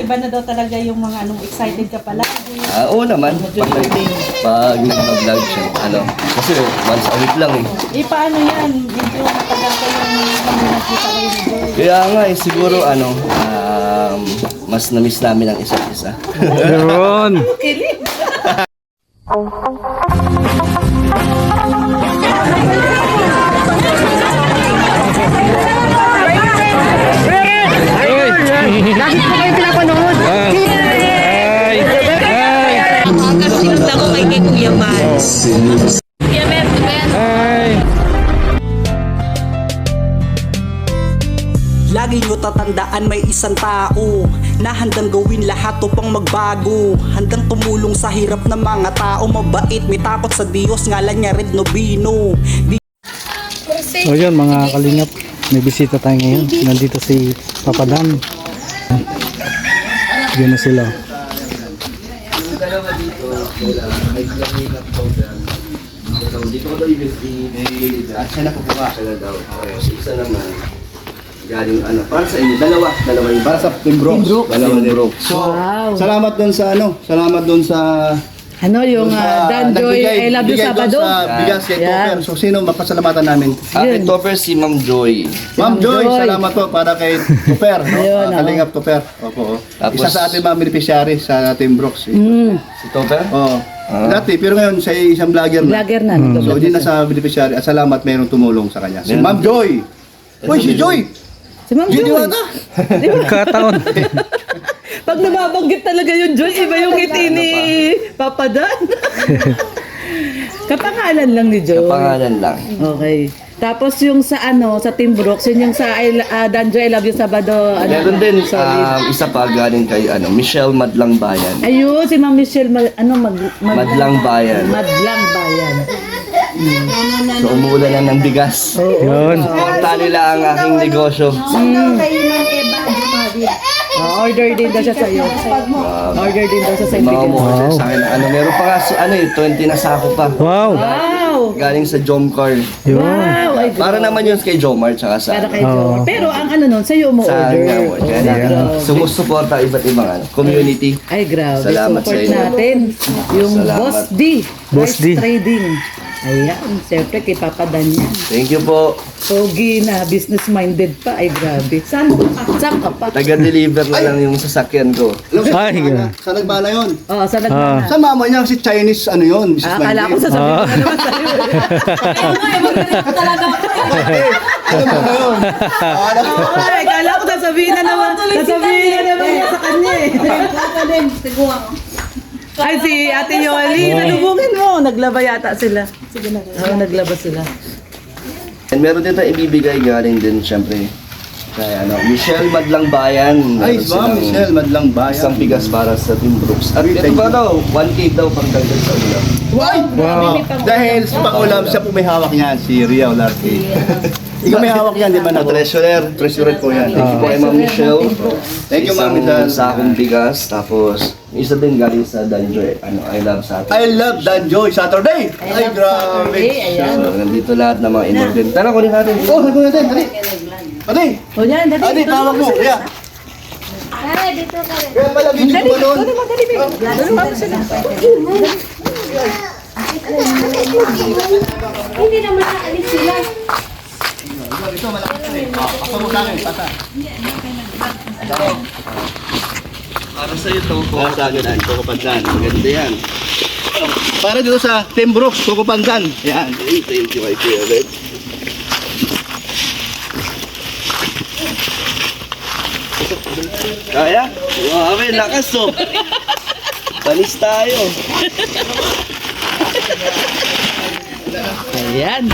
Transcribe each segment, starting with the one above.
iba na daw talaga yung mga anong excited ka pala. Oo naman. Pag nag-vlog siya. Kasi once a week lang eh. Paano yan? Medyo matagal ko yung kami nakita kayo ni Joy. Kaya nga eh, siguro mas na-miss namin ang isa't isa. Yun. Kilig! Lagi ko kayo pinapanood. Sinunod ako kay Kuya Mans. Kuya Mans, Lagi nyo tatandaan may isang tao na handang gawin lahat upang magbago. Handang tumulong sa hirap ng mga tao. Mabait, may takot sa Diyos, ngalan niya Red Nobino. So yun mga kalingap, may bisita tayo ngayon. Nandito si Papa Dan. Yun na sila. Dito ko daw siya na kukuha ka na daw. Isa naman. Galing para sa inyo, dalawa yung Para sa Team Brooks. Team Brooks. So, salamat doon sa Yung Dan Joy, I love you Sabado. Sa bigas kay Yan. Topper. So, sino mapasalamatan namin? Kay Topper si Ma'am Joy. Ma'am Joy, Joy. salamat po para kay Topper. Ayun, Kalingap Topper. Opo. Tapos- Isa sa ating mga beneficiary sa Team Brooks. Si Topper? Oo. Dati, pero ngayon siya ay isang vlogger na. Vlogger na. So, hindi na sa beneficiary. At salamat mayroong tumulong sa kanya. Si Meron. Ma'am Joy. Uy, si Joy! Si Ma'am Joy Joy. Diwata! Kataon. Pag nababanggit talaga yung Joy, iba yung ngiti ni Papa Dan. Kapangalan lang ni Joy. Pangalan lang. Okay. Tapos yung sa sa Team Brooks, yun yung sa Dan Joy, I love you Sabado. Meron din isa pa galing kay Michelle Madlang Bayan. Ayun, si Ma'am Michelle, Madlang Bayan. Madlang Bayan. So umuulan na ng bigas. Yun. Porta nila ang aking negosyo. Order din daw siya sa iyo. Order din daw siya sa Mga iyo. mo sa akin. Meron pa nga 20 na sako pa. Wow. Wow! Galing sa Jomcar. Yun. Wow! Ay, Para naman yun kay Jomar tsaka sa para kay Joy. Pero ang sa iyo mo sa order. kaya Grabe. sumusuporta iba't ibang community. Ay, grabe. Salamat Support sa inyo. natin. Yung Salamat. Boss D. Boss Rice D. Trading. Ayan, siyempre kay Papa Dan yan. Thank you po. Pogi na, business-minded pa. Ay, grabe. Saan ka pa? Taga-deliver na lang yung sasakyan ko. Ay, ganun. Sa nagbala yun. Oo, saan nagmana? Sa mama niya, si Chinese yun. Mrs. Akala ko Minded. sasabihin ko naman sa'yo. Ano ba yun? Ay, akala ko sasabihin na naman niya sa kanya eh. Ay, si Ate Yoli, salubungin mo. Naglaba yata sila. Sige na. Oo, naglaba sila. And meron din tayong ibibigay galing din syempre kay Michelle Madlang Bayan. Ay, Meron ma'am, silang Michelle, Madlang Bayan. isang bigas para sa Team Brooks. At ito Thank ba you. daw? 1K daw pang dagdag sa ulam. Wow! Dahil sa pangulam, siya po may hawak niyan, si Ria Olarque. Ikaw may hawak yan, di ba na? Treasurer. Treasurer po yan. Thank you po kay Ma'am Michelle. Thank you, Ma'am Isang Michelle. sakong bigas. Tapos, yung isa din galing sa Danjoy. I love sa atin. I love Dan Joy Saturday! Ay, grabe! So, nandito lahat ng mga in-order. Tara, kunin natin. Oh, sabi natin, dali! Ate! O yan, dali. Ate, tawag mo! Ria! Kaya pala, video ko doon. Hindi naman naalis sila. Ito, malaki. Pasok sa akin, pata. Para sa iyo to. Para sa akin, Coco Pandan. Maganda yan. Para dito sa Team Brooks, Coco Pandan. Yan. Thank you, my Kuya Red. Kaya? Wow, may lakas oh. Panis tayo. Ayan.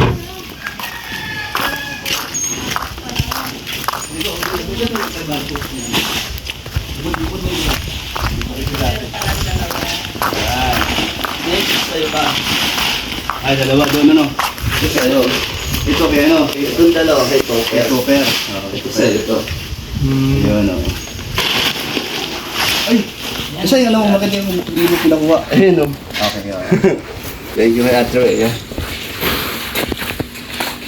Next, sa'yo pa. Ay, dalawa doon, ano? Ito sa'yo. Ito kay ano? Itong dalawa kay Kay Topper. Topper. Ito sa'yo ito. Yun, oh. Ay! Kasi yung ano, maganda yung hindi mo pinakuha. Ayun oh. Okay, yun. Thank you, my Ate Rhea.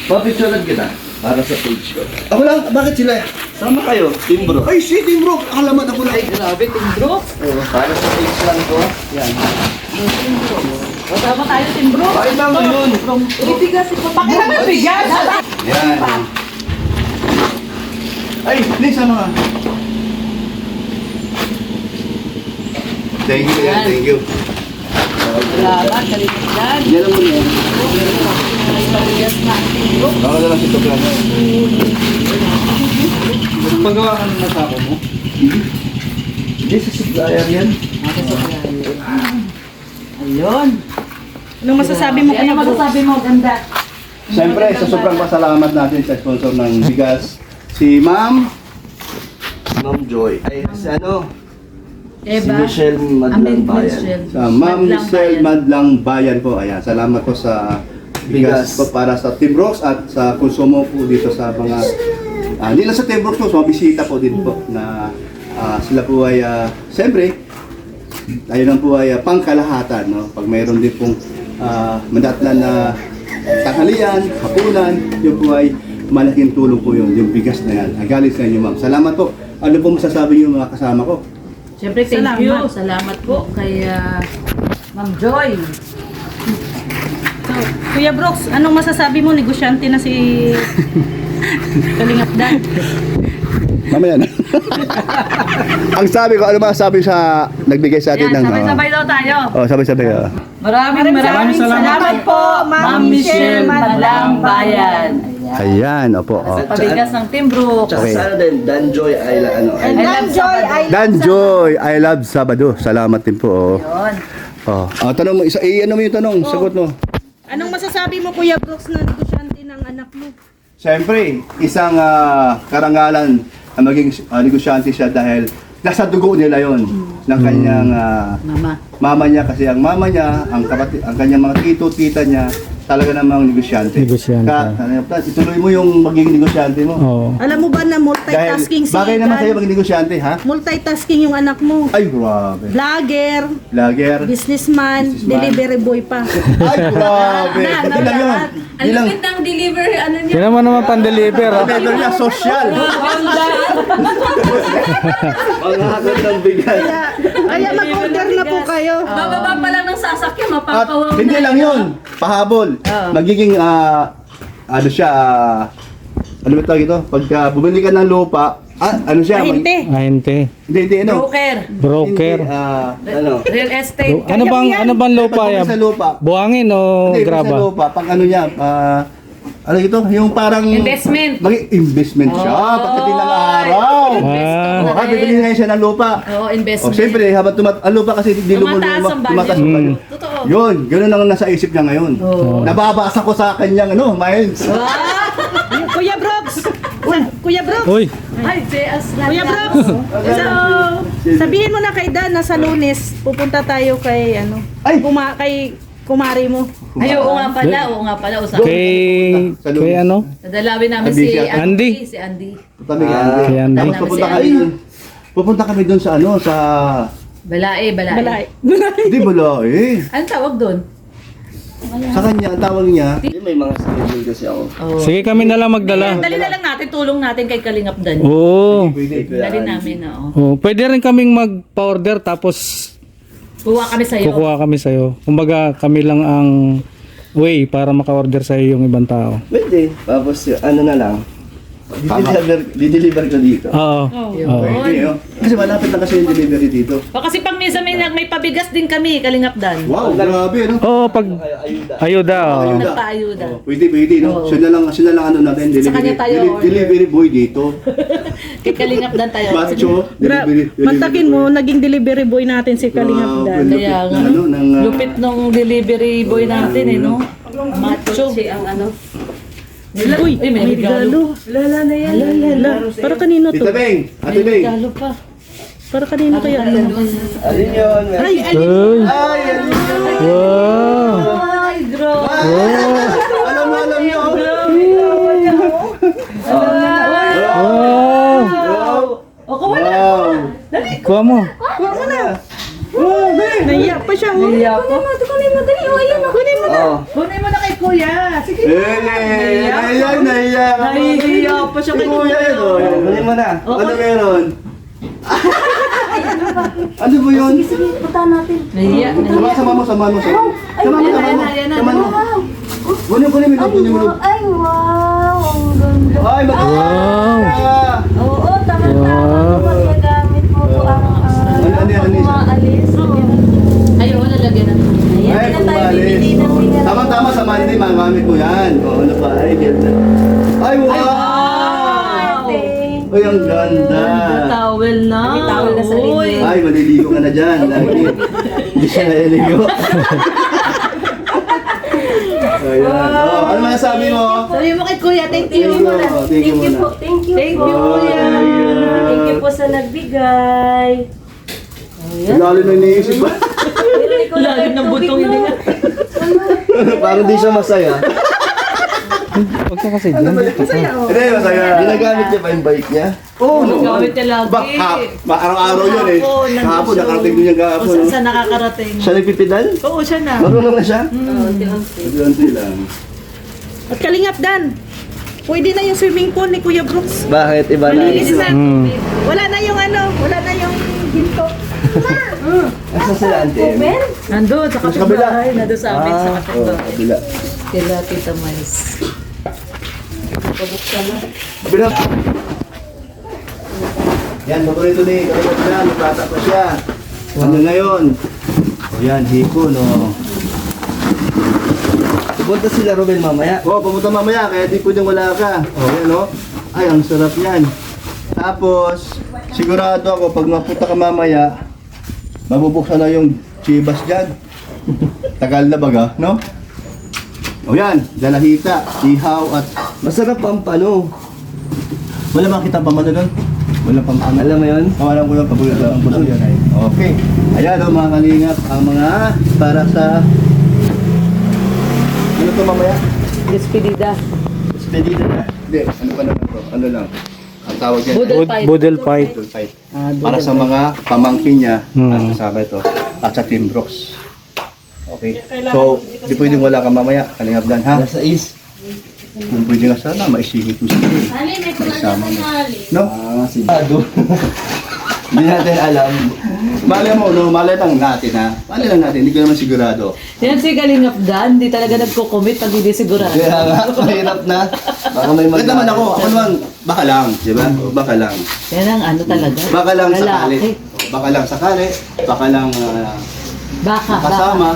Papicturean kita para sa page ko. Ako lang, bakit sila? Sama kayo, Team Bro. Ay, si Team Bro! Alamat ako na. Ay, grabe, Team Bro. Para sa page lang ko. Yan. Kasama tayo, Team Bro. Bakit lang yun? Ibigas, ipapakita mo yung bigas. Yan. Ay, Liz, ano nga? Thank you, yan. Thank you. Salamat, kaligyan. Yan ang muna. Bigas na, Team Bro. Ako na lang si Tuklan. Magawa ka ng masako mo? Hindi sa supplier yan. Ayun. Anong masasabi mo, Ano Kuya Bro? masasabi mo, ganda? Siyempre, sa sobrang pasalamat natin sa sponsor ng bigas, si Ma'am. Ma'am Joy. Ay, si ano? Si Eva. Michelle Madlang Bayan. Sa Ma'am Michelle Madlang Bayan po. Ayan, salamat po sa bigas po para sa Team Brooks at sa konsumo po dito sa mga hindi lang sa Team Brooks po, sa mga bisita po din po na sila po ay siyempre tayo lang po ay pangkalahatan, no? Pag mayroon din pong mandatnan na tanghalian, hapunan, yun po ay malaking tulong po yun, yung bigas na yan. Galing sa inyo, ma'am. Salamat po. Ano po masasabi niyo mga kasama ko? Siyempre, thank you. Salamat po kay Ma'am Joy. So, Kuya Brooks, anong masasabi mo? Negosyante na si Kalingap Dan. Mamaya na. Ang sabi ko, ano masasabi sa nagbigay sa atin Yan, ng... sabay-sabay daw tayo. sabay-sabay. Maraming salamat po, Ma'am Michelle Madlang Bayan. Ayan, opo. Oh. Pabigas ng Team Bro. Tsaka Okay. sa ano din, Dan Joy ay ano. I love Joy. Dan Joy, I love Sabado. Salamat din po. Oh. Yun. Tanong mo, ano mo yung tanong? Sagot mo. Anong masasabi mo, Kuya Brooks, na negosyante ng anak mo? Siyempre, isang karangalan na maging negosyante siya dahil nasa dugo nila yon ng kanyang mama niya, kasi ang mama niya, ang kanyang mga tito-tita niya, talaga namang negosyante. Negosyante. Ituloy mo yung magiging negosyante mo. Oo. Alam mo ba na multitasking si bagay naman sa'yo Dan? maging negosyante, ha? Multitasking yung anak mo. Ay, grabe. Vlogger, Lager. businessman, delivery boy pa. Ay, grabe. Pati lang yun. Ang lupit ng deliver, ano niya. Yan naman pan-deliver. Oh. Level niya, social. Panghagot ng bigas. Kaya mag-order na po kayo. Bababa pa lang ng sasakyan, At mapapawaw na. hindi lang yun, pahabol. Magiging, ano siya, ano ba tawag ito? Pagka bumili ka ng lupa, ano siya? Ahinte. Ahinte. Hindi, ano? Broker. Broker. Hindi, Ano? Real estate. Ano bang lupa Pag yan? sa lupa. Buhangin o Hindi, pag sa graba? lupa, pag ano niya, ano ito? Yung parang... Investment. Maging investment siya, pagdating ng araw. Ah. Kaya bibili ngayon siya ng lupa. Oo, investment. Siyempre, habang ang lupa kasi hindi Tumataas ang value. tumataas ang value. Totoo. Yun, ganun ang nasa isip niya ngayon. Nababasa ko sa kanyang minds. Kuya Brooks! Kuya Brooks! Uy, Ay, Kuya Brooks! So, sabihin mo na kay Dan na sa Lunes, pupunta tayo kay, Ay! kay kumari mo. Ay, oo nga pala. Usapan. kay ano? Nadalawin namin Andy si siya. Andy. Si Andy. Tabi Kay Andy. Tapos pupunta kami doon sa sa Balae. Balay. Di bala eh. Anong tawag doon? Sa kanya, ang tawag niya, Hindi, may mga schedule kasi ako. Sige, kami na lang magdala. Dali na lang natin, tulong natin kay Kalingap Dan. Oo. pwede. Dali namin, oo. Oh, pwede rin kaming mag-order tapos Kuha kami sa'yo. kukuha kami sa'yo. Kumbaga, kami lang ang way para maka-order sa'yo yung ibang tao. Pwede. Tapos ano na lang. Dideliver ko dito. Oo. Oo. Pwede, oh. Kasi malapit na kasi yung delivery dito. O kasi pag minsan may pabigas din kami, Kalingap Dan. Wow, grabe, no? Oo, pag ayuda. oh. Nagpaayuda. Pwede, no? Siya na lang ano natin, Sa kanya tayo order. delivery boy dito. Kay Kalingap Dan tayo. Macho, Mantakin mo, naging delivery boy natin si Kalingap Dan. Kaya nga. Ano, ng, Lupit nung delivery boy natin no? Macho. Ang ano. Uy, may regalo. Lala na yan. Para kanino to? Tita Beng, Ate May Beng. regalo pa. Para kanino kaya? Alin yun? Ay, Uy. Ay, Wow. Ay, bro. alam niyo. Wow. O, kuha na. Wow. Kuha mo. Naiyak pa siya. Naiyak po. Kunin mo, dali. O, ayan. Kunin mo na. Oh. Kunin mo na kay kuya. Sige. Naiyak. Naiiyak pa siya kay Kuya yun, oh. Kunin mo na. Ano meron? Ano ba yun? Naiiyak. Sama mo. Sama mo. Kunin mo. Ay, wow! Ang ganda. Ay, Wow. Oo, tama-tama. Magagamit mo po ang Ano yan? umaalis. Ayaw, nalagyan natin. Ay, kumalis. Tama-tama sa Monday, magamit mo yan. O, ano pa? Ay, ganda. Ay, wow! Ay, ang ganda. Towel na. May towel na sa linya. Uy. Ay, maliligo ka na dyan. Lagi. Hindi siya naliligo. Ayan. Oh, ano masasabi mo? Sabi mo kay kuya, thank you. Thank you Thank you muna. po. Thank you Thank po. you, kuya. Thank you po sa nagbigay. Lalo na iniisip ba? Lalim ng butong hindi nga. Parang di siya masaya. Huwag ka kasi dyan. Hindi, masaya. Ginagamit niya ba yung bike niya? Oo, no. Gamit niya lagi. Araw-araw yun eh. Kahapon, nakarating din yung kahapon. Kung saan nakakarating. Siya nagpipidal? Oo, siya na. Marunong na siya? Unti lang. At Kalingap Dan. Pwede na yung swimming pool ni Kuya Brooks. Bakit? Iba na. Malinis na. Hmm. Wala na yung wala na yung ginto. Asa sila, ante? Nandun, sa kapitbahay. Nandun sa amin, sa Oh, kapitbahay. kabila. Kila Tita Mais. Kabila. Yan, paborito ni Kalingap yan. Bata pa siya. Hanggang ngayon. O yan, hiko, no. Punta sila Robel mamaya. Oo, pumunta mamaya, kaya di pwedeng wala ka. O, yan, no. Ay, ang sarap yan. Tapos, sigurado ako, pag mapunta ka mamaya, mabubuksan na yung chibas dyan. Tagal na baga, no? O yan, dalahita, ihaw at... Masarap ang pano. Wala makita pa man doon? Wala pang ano? Alam mo yun? Oh, alam ko lang, paborito ang puno yan ay. Okay. Ayan o mga kalingap, ang mga para sa... Ano to mamaya? Despedida. Despedida na? Hindi, ano pa naman to? Ano lang? Ang tawag yan. Budel fight. Budol fight. Para sa mga pamangkin niya, ang kasama ito. At sa Team Brooks. Okay. So, di pwedeng wala ka mamaya. Kalingap Dan, ha? Nasa is. Kung pwede nga sana, maisingit mo siya. Maisama mo. No? Si Ado. Hindi natin alam. Malay mo, no? Malay lang natin, ha? Malay lang natin, hindi ko naman sigurado. Yan si Kalingap Dan, di talaga nagko-commit pag hindi sigurado. Kaya nga, mahirap na. Baka may Kahit naman ako naman, baka lang, di ba? Baka lang. Yan ang ano talaga. Baka lang sakali. Lalaki. Baka lang sakali, baka lang Baka. kasama.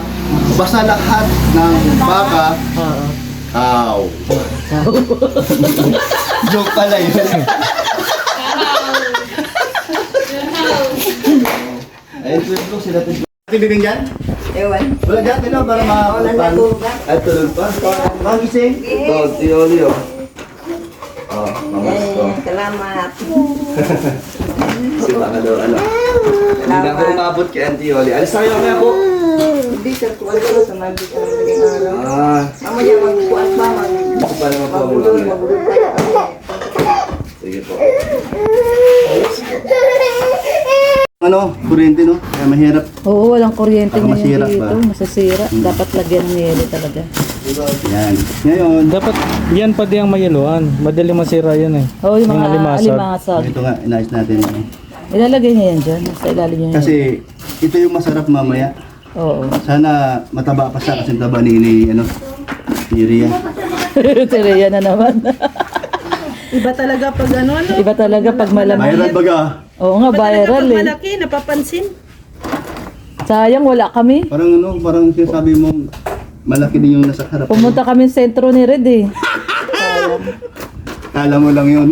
Basta lahat ng baka, Oo. aw. joke pala yun. Ayun, sila sila ito. Tibigin dyan? Ewan. Wala dyan, tino, para makakupan. Ay, tulog pa. Magising. Ito, Tiolio. Oh, mamas ko. Salamat. Si baka daw, ano. Hindi na ako umabot kay Auntie Yoli. Alis tayo kami ako. Hindi, sir. Kuwan ko sa mga dito ng galing araw. Ah, Mamaya magkuhan pa. ako pa naman po. Magulol tayo. Sige po. Ano, kuryente, no? Kaya mahirap. Oo, walang kuryente Baka masira ngayon ba? dito. Masasira. Dapat lagyan ng yelo talaga. Yan. Ngayon, Dapat yan pa di ang mayeluan. Madali masira yan eh. Oo, yung mga limasag. alimasag. ito nga, inayos natin. Ilalagay niya yan dyan. Sa ilalim niya. Kasi, ito yung masarap mamaya. Oo. Sana mataba pa siya kasi taba ni ano, ni Ria. Tereya na naman. Iba talaga pag ano. Iba talaga pag malamig. Viral baga. Oo nga, Iba talaga viral pag eh. malaki, napapansin. Sayang, wala kami. Parang ano, parang sinasabi mo, malaki din yung nasa harap. Pumunta kami sa sentro ni Red eh. Kala mo lang yun.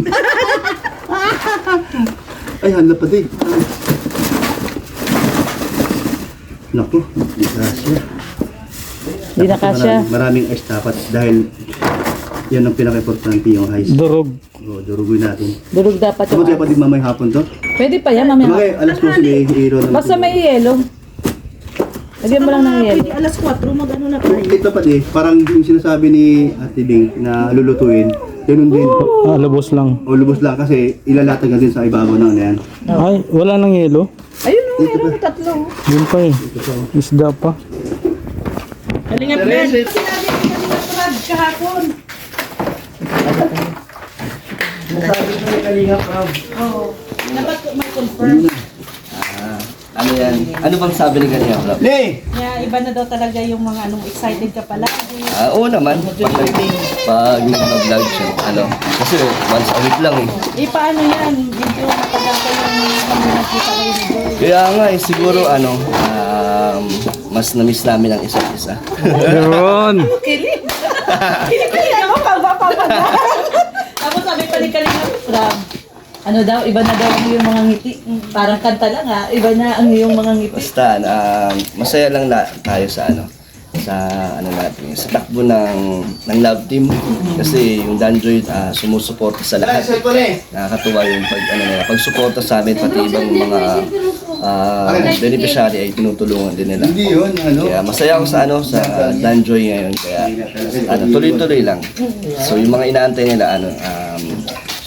Ay, hala pa din. Naku, hindi kasya. Hindi na kasya. Maraming ice dapat dahil yan ang pinaka-importante yung ice. Durog. O, durugin natin. Durog dapat Ano yung... kaya pati mamay hapon to? Pwede pa yan, mamaya. Okay, alas 12 na ihiro na. Basta may yelo. Lagyan mo lang ng yelo. Pwede alas 4, mag-ano na tayo. Ito pa di, parang yung sinasabi ni Ate Bing na lulutuin, ganun din. Lubos lang. O lubos lang kasi ilalatag na din sa ibabaw ng ano yan. Ay, wala nang yelo. Ayun o. meron tatlo. Yun pa eh. Isda pa. Kalingap Dan. Sinabi ni Kalingap Rab kahapon. Nasabi ko ni Kalingap Rob. Oo. Dapat mag-confirm. Ano yan? Ano bang sabi ni Kalingap Rob? Kaya iba na daw talaga yung mga excited ka pala. Oo naman. Pag nag-vlog siya. Kasi once a week lang eh. Paano yan? Medyo matagal ka yung nakita kayo ni Joy. Kaya nga eh, siguro mas na-miss namin ang isa't isa. Yun. Tapos sabi pa ni Kalingap Rab, ano daw, iba na daw ang iyong mga ngiti. Parang kanta lang iba na ang iyong mga ngiti. Basta, masaya lang tayo sa natin, sa takbo ng love team. Kasi yung Danjoy sumusuporta sa lahat. Nakakatuwa yung pagsuporta sa amin, pati ibang mga beneficiary ay tinutulungan din nila. Kaya masaya ako sa Danjoy ngayon. Kaya tuloy-tuloy lang. So yung mga inaantay nila,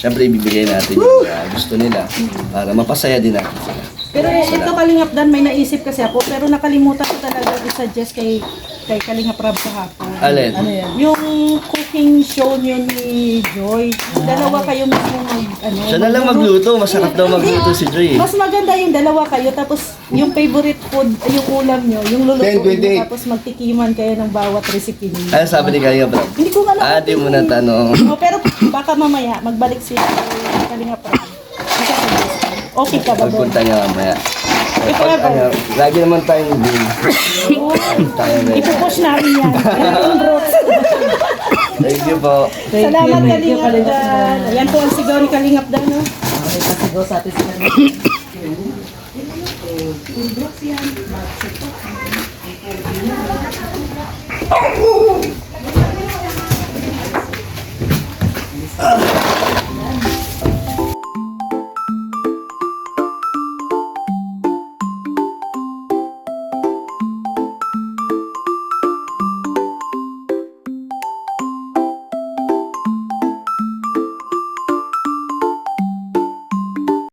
syempre ibibigay natin yung gusto nila para mapasaya din natin sila. Pero ito Kalingap Dan, may naisip kasi ako, pero nakalimutan ko talaga i-suggest kay Kalingap Rab kahapon. Alin? Ano yan? Yung cooking show niyo ni Joy. Dalawa kayo mismo Siya na lang magluto. Masarap daw magluto si Joy. Mas maganda yung dalawa kayo, tapos yung favorite food, yung ulam nyo, yung lulutuin nyo, tapos magtikiman kayo ng bawat recipe niyo. Ano sabi ni Kalingap Rob? Hindi ko nga Di mo na tanong. pero baka mamaya, magbalik si Kalingap Rab. Okay ka ba doon? Pagpunta niya mamaya. Lagi naman tayong din. Ipupush namin yan. Thank you po. Salamat Kalingap Dan. Ayan po ang sigaw ni Kalingap Dan. No? Pasigaw sa atin sila.